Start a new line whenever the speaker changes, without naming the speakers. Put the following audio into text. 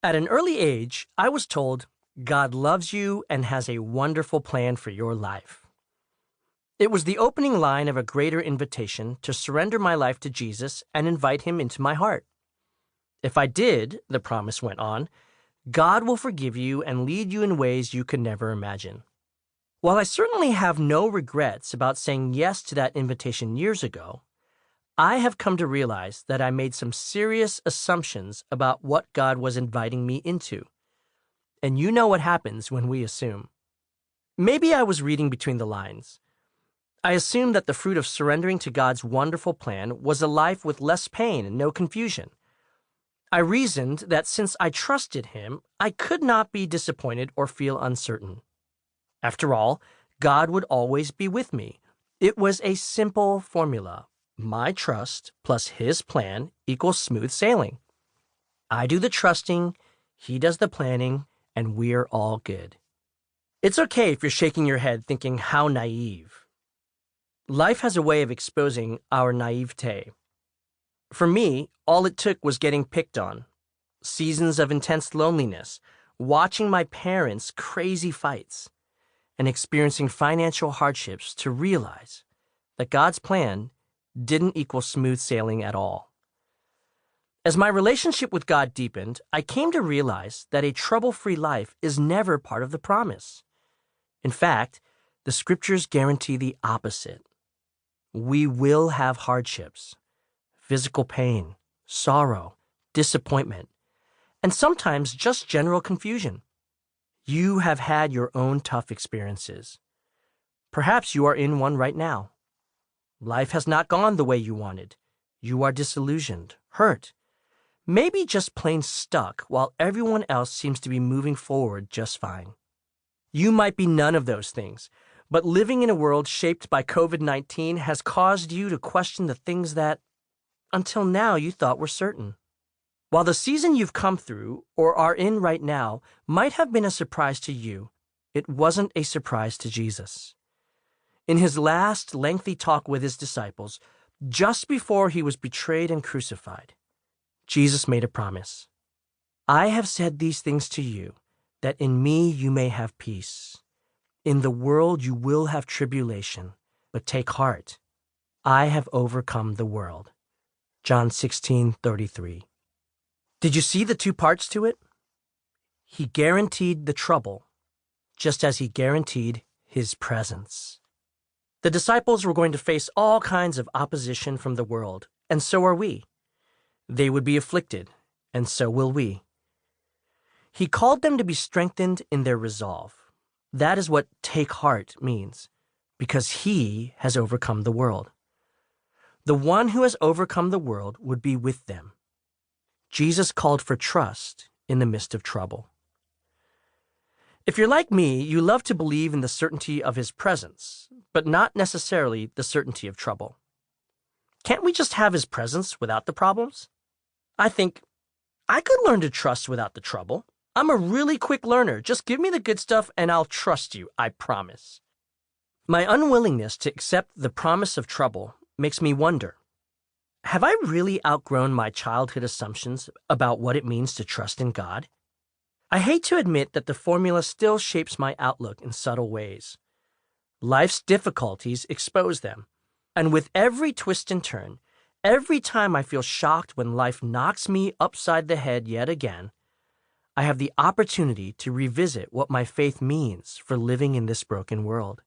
At an early age, I was told, God loves you and has a wonderful plan for your life. It was the opening line of a greater invitation to surrender my life to Jesus and invite him into my heart. If I did, the promise went on, God will forgive you and lead you in ways you could never imagine. While I certainly have no regrets about saying yes to that invitation years ago, I have come to realize that I made some serious assumptions about what God was inviting me into. And you know what happens when we assume. Maybe I was reading between the lines. I assumed that the fruit of surrendering to God's wonderful plan was a life with less pain and no confusion. I reasoned that since I trusted him, I could not be disappointed or feel uncertain. After all, God would always be with me. It was a simple formula. My trust plus his plan equals smooth sailing. I do the trusting, he does the planning, and we're all good. It's okay if you're shaking your head thinking, how naive. Life has a way of exposing our naivete. For me, all it took was getting picked on, seasons of intense loneliness, watching my parents' crazy fights, and experiencing financial hardships to realize that God's plan didn't equal smooth sailing at all. As my relationship with God deepened, I came to realize that a trouble-free life is never part of the promise. In fact, the scriptures guarantee the opposite. We will have hardships, physical pain, sorrow, disappointment, and sometimes just general confusion. You have had your own tough experiences. Perhaps you are in one right now. Life has not gone the way you wanted. You are disillusioned, hurt, maybe just plain stuck while everyone else seems to be moving forward just fine. You might be none of those things, but living in a world shaped by COVID-19 has caused you to question the things that, until now, you thought were certain. While the season you've come through or are in right now might have been a surprise to you, it wasn't a surprise to Jesus. In his last lengthy talk with his disciples, just before he was betrayed and crucified, Jesus made a promise. I have said these things to you, that in me you may have peace. In the world you will have tribulation, but take heart. I have overcome the world. John 16:33. Did you see the two parts to it? He guaranteed the trouble, just as he guaranteed his presence. The disciples were going to face all kinds of opposition from the world, and so are we. They would be afflicted, and so will we. He called them to be strengthened in their resolve. That is what take heart means, because he has overcome the world. The one who has overcome the world would be with them. Jesus called for trust in the midst of trouble. If you're like me, you love to believe in the certainty of his presence, but not necessarily the certainty of trouble. Can't we just have his presence without the problems? I think, I could learn to trust without the trouble. I'm a really quick learner. Just give me the good stuff and I'll trust you, I promise. My unwillingness to accept the promise of trouble makes me wonder, have I really outgrown my childhood assumptions about what it means to trust in God? I hate to admit that the formula still shapes my outlook in subtle ways. Life's difficulties expose them, and with every twist and turn, every time I feel shocked when life knocks me upside the head yet again, I have the opportunity to revisit what my faith means for living in this broken world.